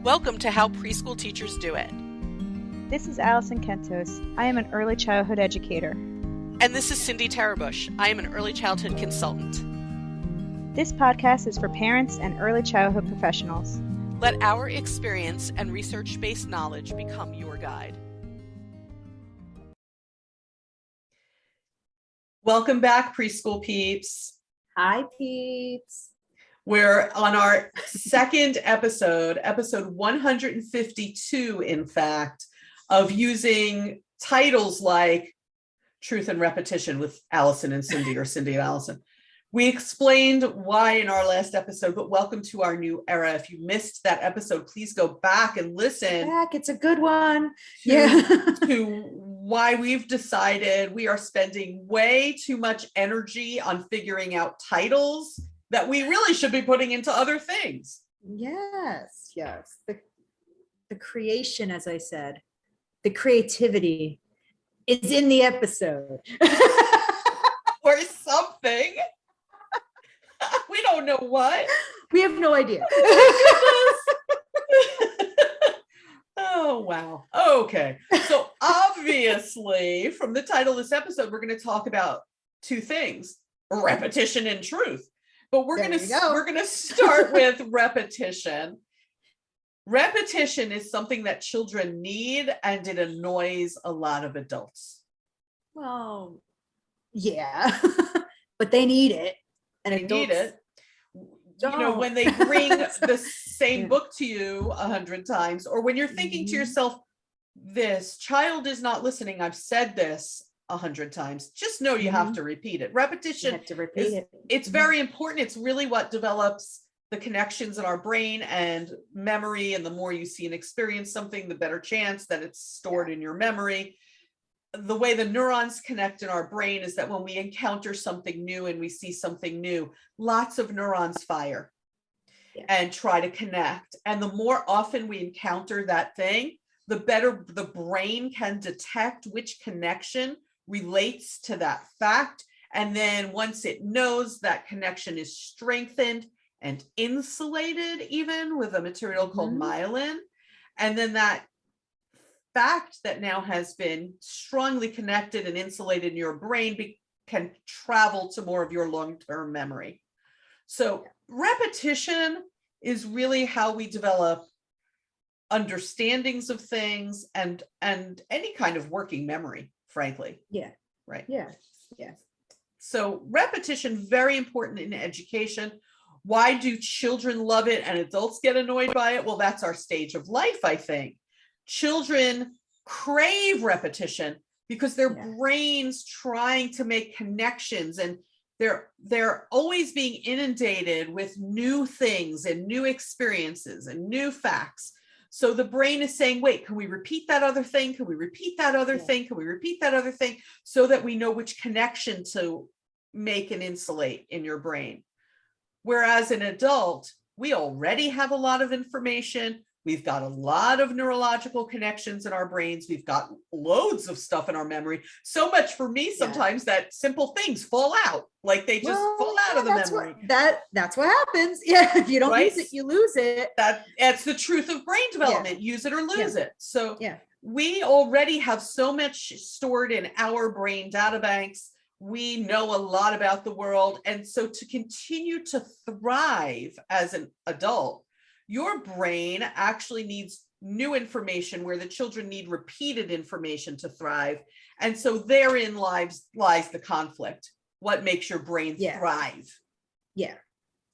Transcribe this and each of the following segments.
Welcome to How Preschool Teachers Do It. This is Alison Kentos. I am an early childhood educator. And this is Cindy Tarabush. I am an early childhood consultant. This podcast is for parents and early childhood professionals. Let our experience and research-based knowledge become your guide. Welcome back, preschool peeps. Hi, peeps. We're on our second episode 152, in fact, of using titles like Truth and Repetition with Alison and Cindy, or Cindy and Alison. We explained why in our last episode, but welcome to our new era. If you missed that episode, please go back and listen. It's a good one. To why we've decided we are spending way too much energy on figuring out titles that we really should be putting into other things. Yes. The creation, as I said, the creativity is in the episode. Or something. We don't know what. We have no idea. Oh, wow. Okay. So obviously, from the title of this episode, we're going to talk about two things: repetition and truth. But we're going to start with repetition. Repetition is something that children need, and it annoys a lot of adults. Well, yeah, but they need it. And they need it. You know, when they bring the same book to you 100 times, or when you're thinking to yourself, this child is not listening, I've said this 100 times, just know you have to repeat it. Repetition, it's very important. It's really what develops the connections in our brain and memory. And the more you see and experience something, the better chance that it's stored in your memory. The way the neurons connect in our brain is that when we encounter something new and we see something new, lots of neurons fire and try to connect. And the more often we encounter that thing, the better the brain can detect which connection relates to that fact. And then once it knows, that connection is strengthened and insulated, even with a material called myelin. And then that fact that now has been strongly connected and insulated in your brain can travel to more of your long-term memory. So repetition is really how we develop understandings of things and any kind of working memory, frankly. Right. Yeah. So repetition, very important in education. Why do children love it and adults get annoyed by it? Well, that's our stage of life, I think. Children crave repetition because their brains trying to make connections, and they're always being inundated with new things and new experiences and new facts. So the brain is saying, wait, can we repeat that other thing? Can we repeat that other thing? Can we repeat that other thing? So that we know which connection to make and insulate in your brain. Whereas an adult, we already have a lot of information. We've got a lot of neurological connections in our brains. We've got loads of stuff in our memory. So much for me sometimes that simple things fall out. Like they just fall out of the memory. That's what happens. Yeah. If you don't use it, you lose it. That's the truth of brain development. Use it or lose it. So we already have so much stored in our brain data banks. We know a lot about the world. And so to continue to thrive as an adult, your brain actually needs new information, where the children need repeated information to thrive. And so therein lies the conflict. What makes your brain thrive? Yeah.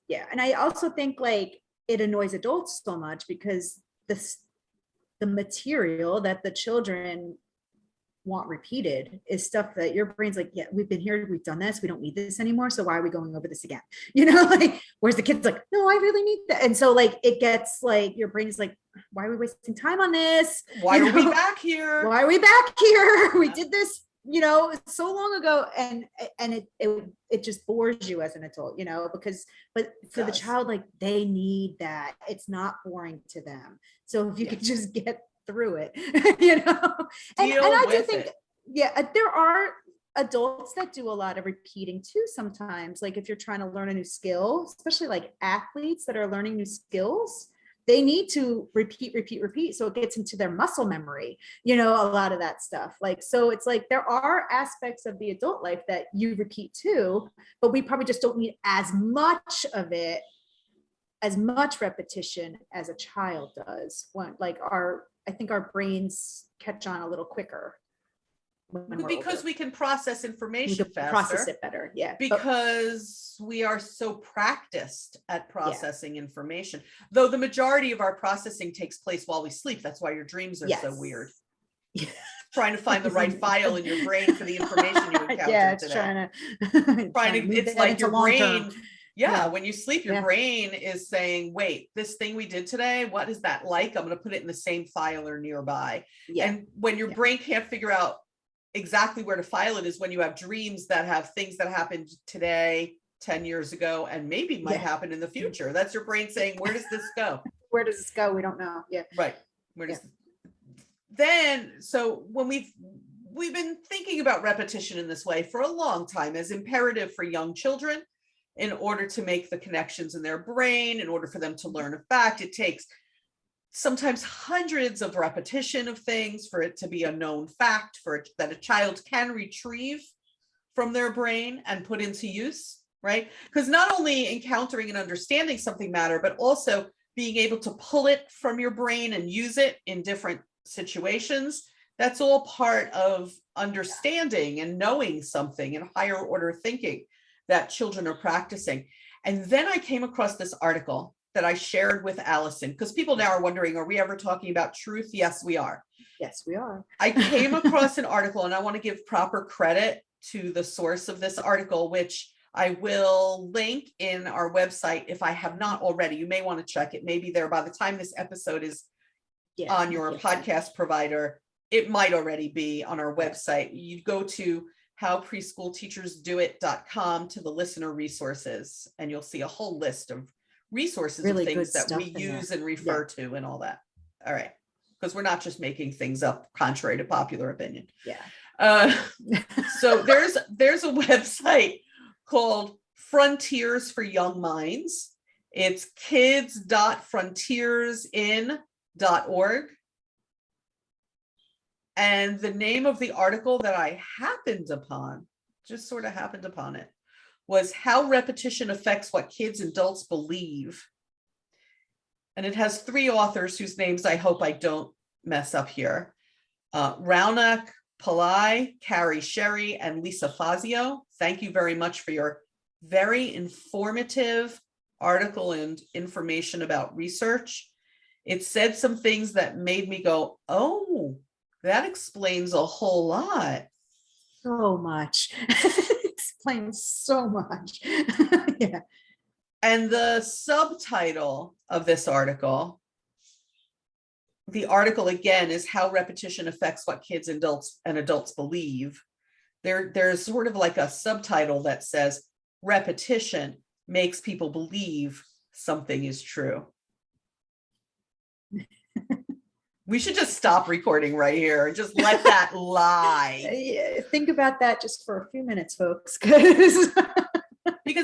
And I also think like it annoys adults so much because the material that the children want repeated is stuff that your brain's like, we've been here, we've done this, we don't need this anymore, so why are we going over this again? You know, like, whereas the kid's like, no, I really need that. And so like it gets like, your brain is like, why are we wasting time on this? Why are we back here? Why are we back here? We did this, so long ago, and it just bores you as an adult, but for the child, like they need that. It's not boring to them. So if you could just get through it, and I do think there are adults that do a lot of repeating too sometimes. Like if you're trying to learn a new skill, especially like athletes that are learning new skills, they need to repeat. So it gets into their muscle memory, a lot of that stuff. Like, so it's like, there are aspects of the adult life that you repeat too, but we probably just don't need as much of it, as much repetition as a child does. I think our brains catch on a little quicker. Because we can process information faster. Process it better. Yeah. Because we are so practiced at processing information, though the majority of our processing takes place while we sleep. That's why your dreams are so weird. Trying to find the right file in your brain for the information you encountered today. It's like your brain. When you sleep, your brain is saying, wait, this thing we did today, what is that like? I'm going to put it in the same file or nearby. And when your brain can't figure out exactly where to file it is when you have dreams that have things that happened today, 10 years ago, and maybe might happen in the future. That's your brain saying, where does this go? Where does this go? We don't know. Yeah. Right. Where does then, so when we've been thinking about repetition in this way for a long time as imperative for young children, in order to make the connections in their brain, in order for them to learn a fact, it takes sometimes hundreds of repetition of things for it to be a known fact, that a child can retrieve from their brain and put into use, right? Because not only encountering and understanding something matter, but also being able to pull it from your brain and use it in different situations. That's all part of understanding and knowing something and higher order thinking that children are practicing. And then I came across this article that I shared with Alison, because people now are wondering, are we ever talking about truth? Yes, we are. Yes, we are. I came across an article, and I want to give proper credit to the source of this article, which I will link in our website if I have not already. You may want to check it. Maybe there by the time this episode is on your podcast provider, it might already be on our website. You go to howpreschoolteachersdoit.com to the listener resources, and you'll see a whole list of resources really of things that we use there. and refer to and all that. All right. Because we're not just making things up contrary to popular opinion. So there's a website called Frontiers for Young Minds. It's kids.frontiersin.org. And the name of the article that I happened upon, just sort of happened upon it, was How Repetition Affects What Kids and Adults Believe. And it has 3 authors whose names I hope I don't mess up here. Raunak Pillai, Carrie Sherry, and Lisa Fazio. Thank you very much for your very informative article and information about research. It said some things that made me go, oh, that explains a whole lot. So much. Explains so much. And the subtitle of this article, the article again, is How Repetition Affects What Kids and Adults Believe. There's sort of like a subtitle that says repetition makes people believe something is true. We should just stop recording right here and just let that lie. Think about that just for a few minutes, folks. Because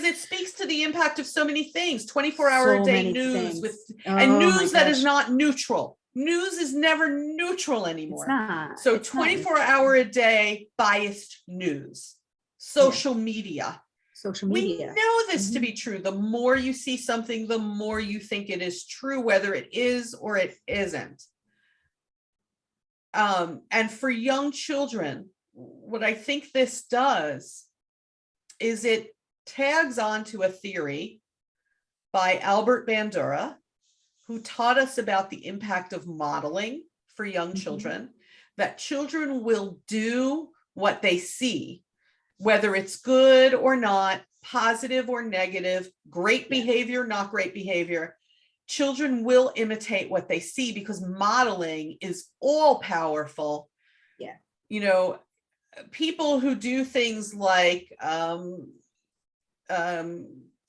it speaks to the impact of so many things. 24-hour-a-day news that is not neutral. News is never neutral anymore. It's not. So 24-hour-a-day biased news, social media. We know this to be true. The more you see something, the more you think it is true, whether it is or it isn't. And for young children, what I think this does is it tags onto a theory by Albert Bandura, who taught us about the impact of modeling for young children, that children will do what they see, whether it's good or not, positive or negative, great behavior, not great behavior. Children will imitate what they see because modeling is all powerful. People who do things like I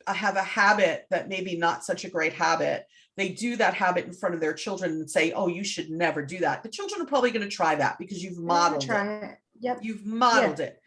have a habit that maybe not such a great habit. They do that habit in front of their children and say, oh, you should never do that. The children are probably going to try that because you've modeled it. Yep. You've modeled it.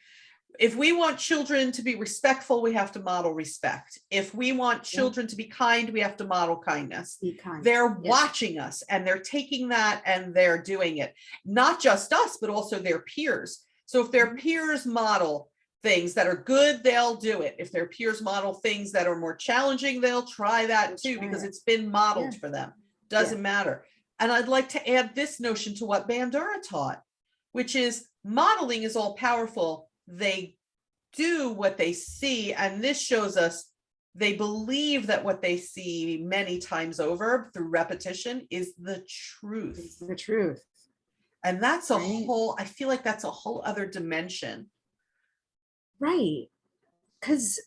If we want children to be respectful, we have to model respect. If we want children to be kind, we have to model kindness. Be kind. They're Yes. watching us and they're taking that and they're doing it. Not just us, but also their peers. So if their peers model things that are good, they'll do it. If their peers model things that are more challenging, they'll try that too, because it's been modeled for them. Doesn't matter. And I'd like to add this notion to what Bandura taught, which is modeling is all powerful. They do what they see. And this shows us they believe that what they see many times over through repetition is the truth. It's the truth. And that's a whole, I feel like that's a whole other dimension. Right. Because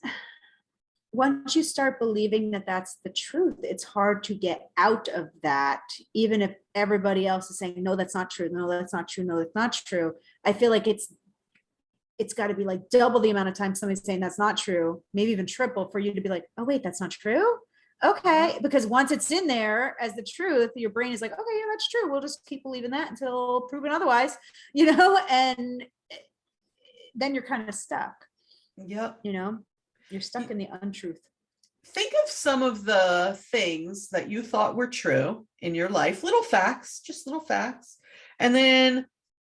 once you start believing that that's the truth, it's hard to get out of that, even if everybody else is saying, no, that's not true. No, that's not true. No, that's not true. I feel like it's got to be like double the amount of time somebody's saying that's not true, maybe even triple, for you to be like, oh, wait, that's not true. Okay. Because once it's in there as the truth, your brain is like, okay, yeah, that's true. We'll just keep believing that until proven otherwise, and then you're kind of stuck. Yep. You're stuck in the untruth. Think of some of the things that you thought were true in your life, little facts, just little facts. And then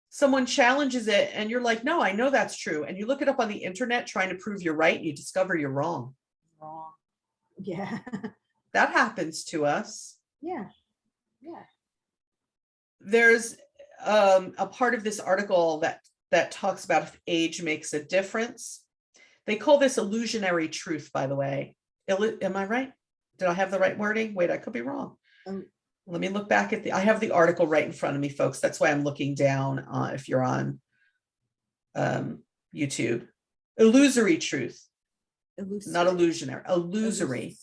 someone challenges it and you're like, no, I know that's true. And you look it up on the internet trying to prove you're right and you discover you're wrong. Yeah. That happens to us. Yeah. There's a part of this article that talks about if age makes a difference. They call this illusionary truth, by the way. Am I right? Did I have the right wording? Wait, I could be wrong. Let me look back at I have the article right in front of me, folks. That's why I'm looking down if you're on YouTube. Illusory truth. Not illusionary. Illusory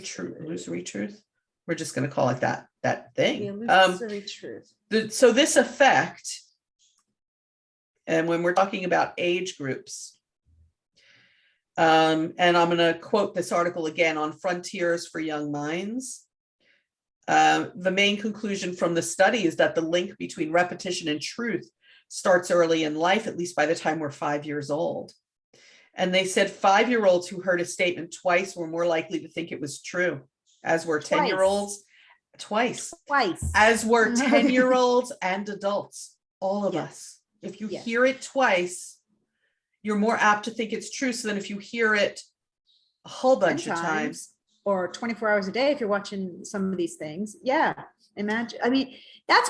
truth. We're just going to call it that thing. The illusory truth. So this effect, and when we're talking about age groups, and I'm going to quote this article again on Frontiers for Young Minds. The main conclusion from the study is that the link between repetition and truth starts early in life, at least by the time we're 5 years old. And they said 5-year-olds who heard a statement twice were more likely to think it was true, as were 10-year-olds. Twice. As were 10-year-olds and adults, all of us. If you hear it twice, you're more apt to think it's true. So then if you hear it a whole bunch of times, or 24 hours a day, if you're watching some of these things, imagine. I mean, that's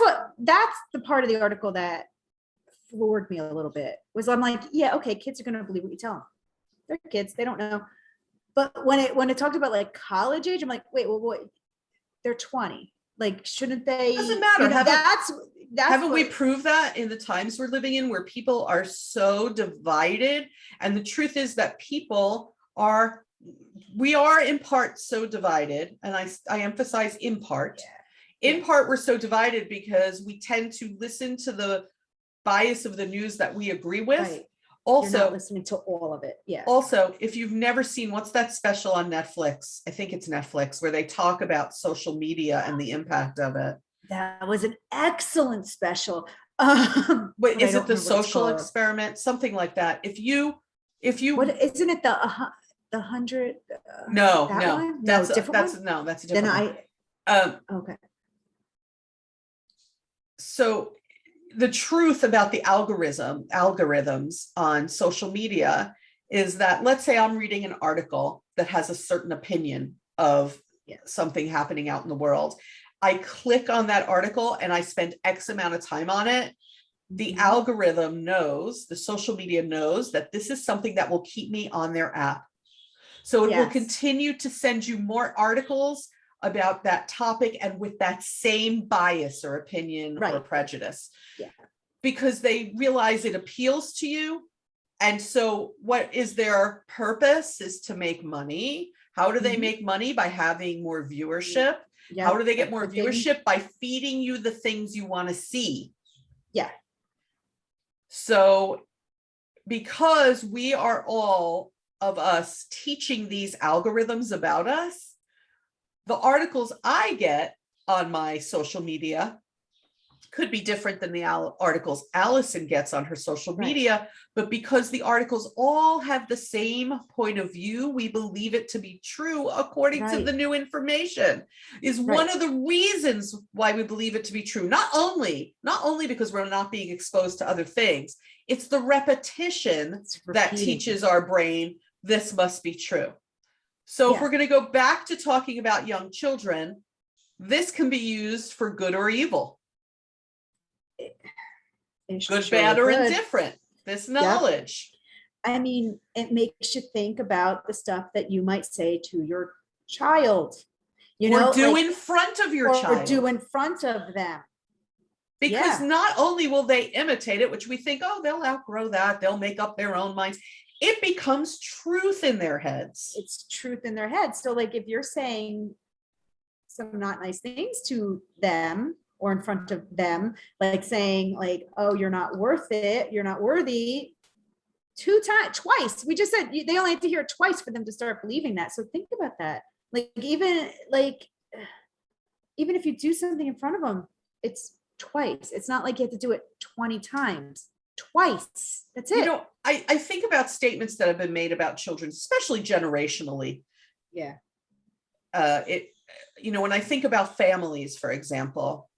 the part of the article that floored me a little bit, was I'm like, yeah, okay, kids are going to believe what you tell them. They're kids, they don't know. But when it talked about like college age, I'm like, wait, well, they're 20. Like, shouldn't they? Doesn't matter. Haven't we we proved that in the times we're living in, where people are so divided? And the truth is that we are in part so divided. And I emphasize in part. In part, we're so divided because we tend to listen to the bias of the news that we agree with. Right. Also, you're not listening to all of it. Yeah. Also, if you've never seen, what's that special on Netflix? I think it's Netflix, where they talk about social media and the impact of it. That was an excellent special. Wait, is it the social experiment? Something like that. If you, what isn't it? The 100? No, that's a different one. That's a different one. Okay. So the truth about the algorithms on social media is that, let's say I'm reading an article that has a certain opinion of something happening out in the world. I click on that article and I spend X amount of time on it. The algorithm knows, the social media knows that this is something that will keep me on their app. So it will continue to send you more articles about that topic and with that same bias or opinion or prejudice. Yeah. Because they realize it appeals to you. And so what is their purpose is to make money. How do they make money? By having more viewership. Yep. How do they get more viewership? By feeding you the things you want to see. Yeah. So because we are all of us teaching these algorithms about us, the articles I get on my social media could be different than the articles Alison gets on her social Right. media, but because the articles all have the same point of view, we believe it to be true according to Right. the new information, is one Right. of the reasons why we believe it to be true. Not only because we're not being exposed to other things, it's the repetition It's that repeating. teaches our brain this must be true. So if Yeah. we're going to go back to talking about young children, this can be used for good or evil. It's Good, sure bad, or good. indifferent. This knowledge. I mean, it makes you think about the stuff that you might say to your child, you know, Or do like, in front of your or child. do in front of them. Because Yeah. not only will they imitate it, which we think, oh, they'll outgrow that, they'll make up their own minds. It becomes truth in their heads. It's truth in their head. So like if you're saying some not nice things to them or in front of them, like saying like, oh, you're not worth it, you're not worthy, twice. We just said they only have to hear it twice for them to start believing that. So think about that. Like even if you do something in front of them, it's twice. It's not like you have to do it 20 times. Twice. That's it. You know, I think about statements that have been made about children, especially generationally. Yeah. When I think about families, for example,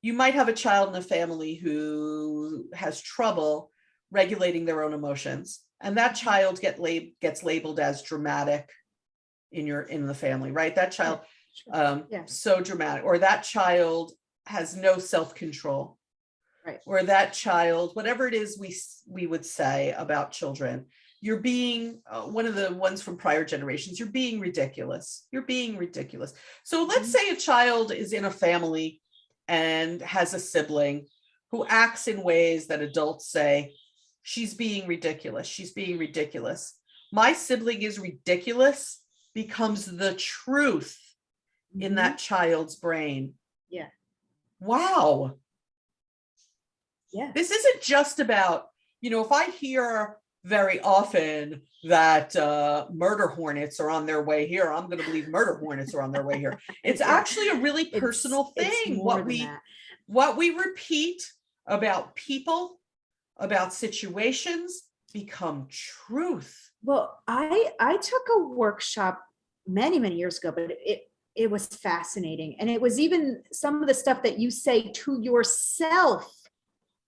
you might have a child in a family who has trouble regulating their own emotions, and that child gets labeled as dramatic in the family, right? That child, so dramatic, or that child has no self-control, right? Or that child, whatever it is we would say about children, you're being one of the ones from prior generations, you're being ridiculous. You're being ridiculous. So let's say a child is in a family and has a sibling who acts in ways that adults say, she's being ridiculous. She's being ridiculous. My sibling is ridiculous becomes the truth in that child's brain. Yeah. Wow. Yeah. This isn't just about, if I hear very often that murder hornets are on their way here, I'm going to believe murder hornets are on their way here. It's actually a really personal thing. What we repeat about people, about situations, become truth. Well, I took a workshop many years ago, but it was fascinating. And it was even some of the stuff that you say to yourself,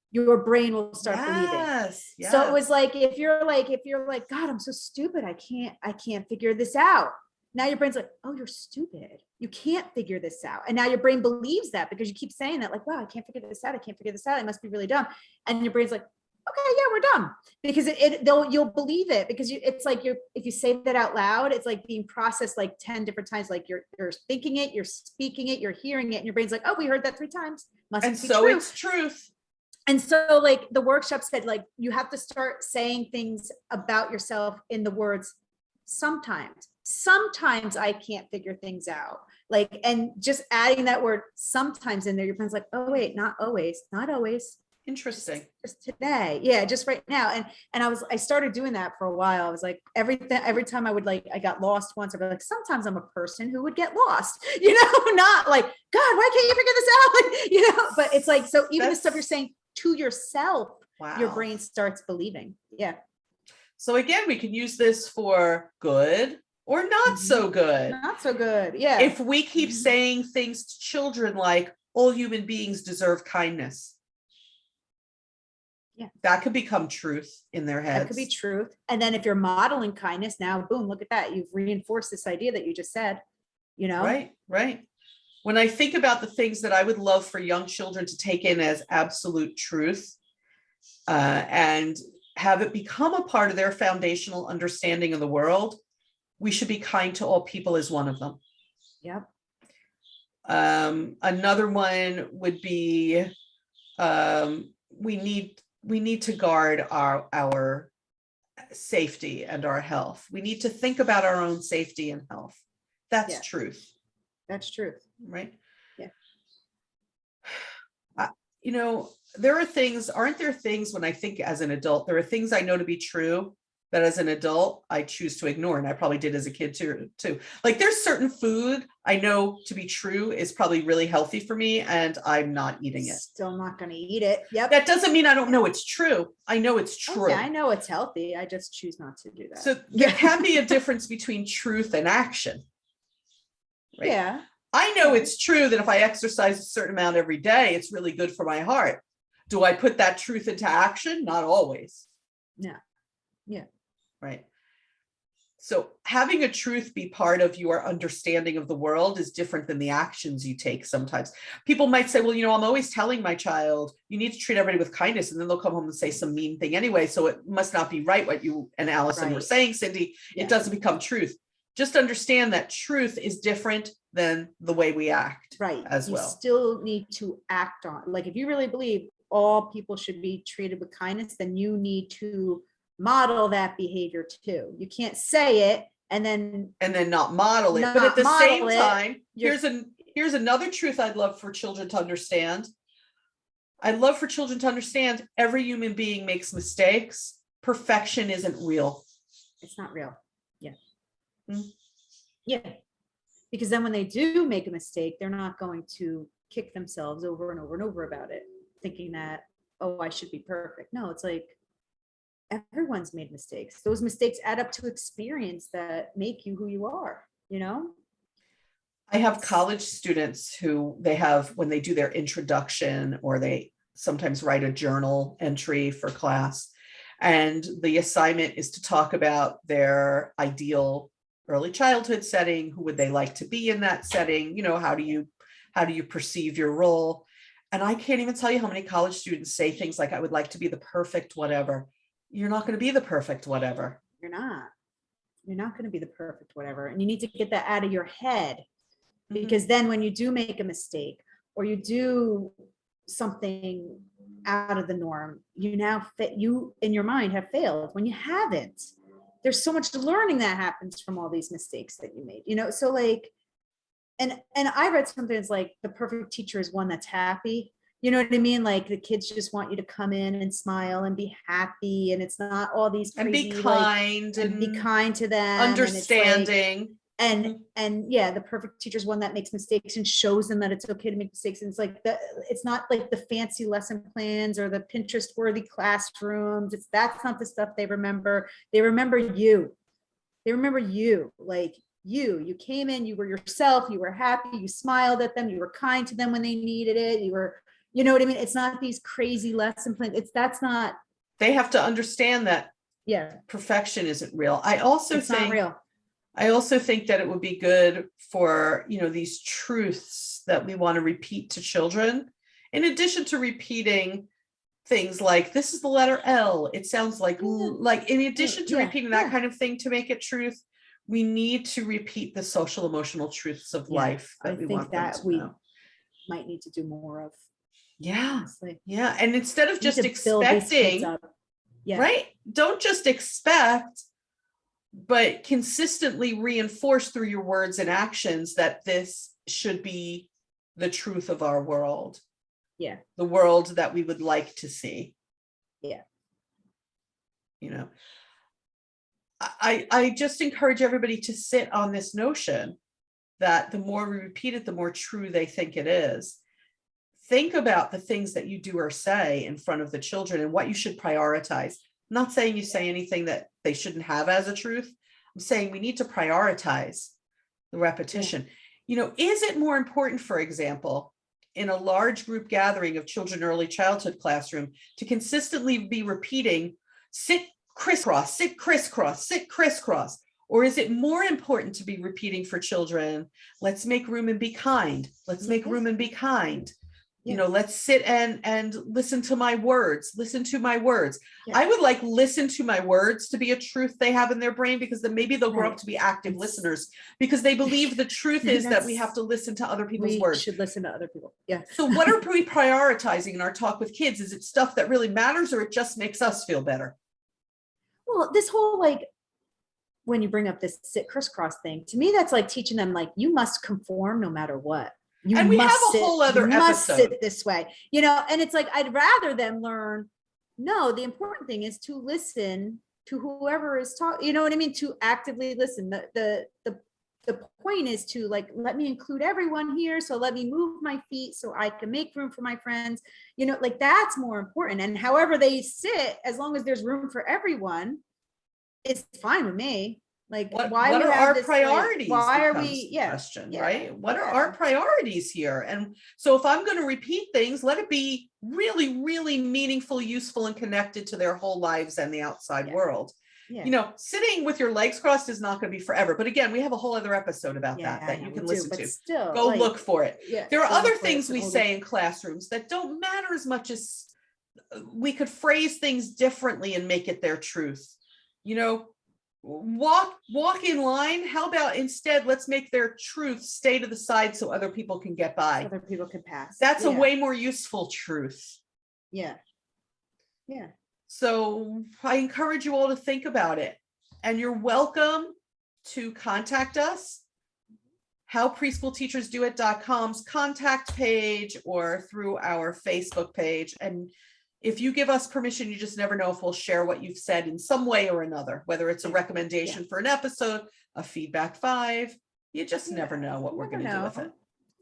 your brain will start believing. Yes. So it was like, if you're like, God, I'm so stupid. I can't figure this out. Now your brain's like, oh, you're stupid. You can't figure this out. And now your brain believes that because you keep saying that, like, wow, I can't figure this out. I can't figure this out. It must be really dumb. And your brain's like, okay, yeah, we're dumb, because you'll believe it, because it's like if you say that out loud, it's like being processed like 10 different times. Like you're thinking it, you're speaking it, you're hearing it, and your brain's like, oh, we heard that 3 times. Must be so true. It's truth. And so like the workshop said, like, you have to start saying things about yourself in the words, sometimes I can't figure things out. Like, and just adding that word sometimes in there, your brain's like, oh wait, not always. Interesting. Just today. Yeah. Just right now. And I started doing that for a while. I was like, every time I got lost once, I'd be like, sometimes I'm a person who would get lost, not like, God, why can't you figure this out? But it's like, so even the stuff you're saying to yourself, your brain starts believing. Yeah. So again, we can use this for good or not so good. Not so good. Yeah. If we keep saying things to children like, all human beings deserve kindness. Yeah. That could become truth in their heads. That could be truth. And then if you're modeling kindness, now, boom, look at that. You've reinforced this idea that you just said, Right. When I think about the things that I would love for young children to take in as absolute truth, and have it become a part of their foundational understanding of the world, we should be kind to all people is one of them. Yep. Another one would be, we need to guard our safety and our health. We need to think about our own safety and health. That's truth. That's truth. Right? Yeah. There are things, aren't there things when I think as an adult, there are things I know to be true that as an adult, I choose to ignore. And I probably did as a kid too. Like there's certain food I know to be true is probably really healthy for me and I'm not eating it. Still not going to eat it. Yep. That doesn't mean I don't know it's true. I know it's true. Yeah, I know it's healthy. I just choose not to do that. So there can be a difference between truth and action. Right? Yeah. I know it's true that if I exercise a certain amount every day, it's really good for my heart. Do I put that truth into action? Not always. Yeah. Yeah. Right. So having a truth be part of your understanding of the world is different than the actions you take sometimes. People might say, well, I'm always telling my child, you need to treat everybody with kindness. And then they'll come home and say some mean thing anyway. So it must not be right what you and Alison were saying, Cindy. Yeah. It doesn't become truth. Just understand that truth is different than the way we act. Right. As well. You still need to act on, like, if you really believe all people should be treated with kindness, then you need to model that behavior too. You can't say it and then not model it. But at the same time, here's another truth I'd love for children to understand. I'd love for children to understand every human being makes mistakes. Perfection isn't real. It's not real. Yeah. Mm-hmm. Yeah. Because then when they do make a mistake, they're not going to kick themselves over and over and over about it, thinking that, oh, I should be perfect. No, it's like, everyone's made mistakes. Those mistakes add up to experience that make you who you are, I have college students who they have, when they do their introduction, or they sometimes write a journal entry for class. And the assignment is to talk about their ideal early childhood setting. Who would they like to be in that setting? How do you perceive your role? And I can't even tell you how many college students say things like, I would like to be the perfect whatever. You're not going to be the perfect whatever. You're not going to be the perfect whatever. And you need to get that out of your head, because then when you do make a mistake or you do something out of the norm, you in your mind have failed when you haven't. There's so much learning that happens from all these mistakes that you made, so like, and I read something that's like, the perfect teacher is one that's happy. You know what I mean? Like, the kids just want you to come in and smile and be happy. And it's not all these crazy, and be kind, and be kind to them. Understanding. And yeah, the perfect teacher is one that makes mistakes and shows them that it's okay to make mistakes. And it's like, it's not like the fancy lesson plans or the Pinterest worthy classrooms. That's not the stuff they remember. They remember you. Like, you came in, you were yourself, you were happy, you smiled at them, you were kind to them when they needed it. You know what I mean? It's not these crazy lesson plans. They have to understand that perfection isn't real. I also think that it would be good for, these truths that we want to repeat to children, in addition to repeating things like, this is the letter L. It sounds like in addition to repeating that kind of thing to make it truth, we need to repeat the social emotional truths of life that we want them to know. Might need to do more of. Yeah. Honestly. Yeah. And instead of just expecting, right? Don't just expect, but consistently reinforce through your words and actions that this should be the truth of our world. Yeah. The world that we would like to see. Yeah. I just encourage everybody to sit on this notion that the more we repeat it, the more true they think it is. Think about the things that you do or say in front of the children and what you should prioritize. I'm not saying you say anything that they shouldn't have as a truth. I'm saying we need to prioritize the repetition. Is it more important, for example, in a large group gathering of children early childhood classroom to consistently be repeating, sit crisscross, sit crisscross, sit crisscross? Or is it more important to be repeating for children, let's make room and be kind. Let's make room and be kind. Let's sit and listen to my words. Listen to my words. Yeah. I would like listen to my words to be a truth they have in their brain, because then maybe they'll grow up to be active listeners, because they believe the truth is that we have to listen to other people's words. We should listen to other people. Yeah. So what are we prioritizing in our talk with kids? Is it stuff that really matters, or it just makes us feel better? Well, this whole, when you bring up this sit crisscross thing, to me, that's like teaching them, like, you must conform no matter what. And we have a whole other episode. Must sit this way, and it's like, I'd rather them learn. No, the important thing is to listen to whoever is talking, you know what I mean? To actively listen. The point is to like, let me include everyone here. So let me move my feet so I can make room for my friends, you know, like that's more important. And however they sit, as long as there's room for everyone, it's fine with me. Like, what why are we have our this, priorities? like, why are becomes we, the question, right? What are yeah. our priorities here? And so if I'm going to repeat things, let it be really, really meaningful, useful, and connected to their whole lives and the outside world. Yeah. You know, sitting with your legs crossed is not going to be forever. But again, we have a whole other episode about that you can listen to. Still, go like, look for it. Yeah, there are other things we say in classrooms that don't matter as much as we could phrase things differently and make it their truth. You know, walk in line. How about instead, let's make their truth stay to the side so other people can get by. Other people can pass. That's a way more useful truth. Yeah. Yeah. So I encourage you all to think about it, and you're welcome to contact us. howpreschoolteachersdoit.com's contact page or through our Facebook page. And if you give us permission, you just never know if we'll share what you've said in some way or another, whether it's a recommendation for an episode, a feedback 5, you just never know what we're going to do with it.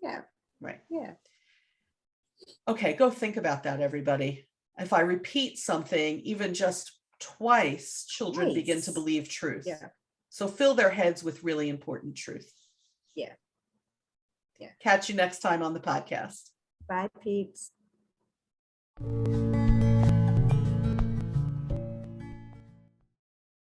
Yeah. Right. Yeah. Okay. Go think about that, everybody. If I repeat something, even just twice, children begin to believe truth. Yeah. So fill their heads with really important truth. Yeah. Yeah. Catch you next time on the podcast. Bye, peeps.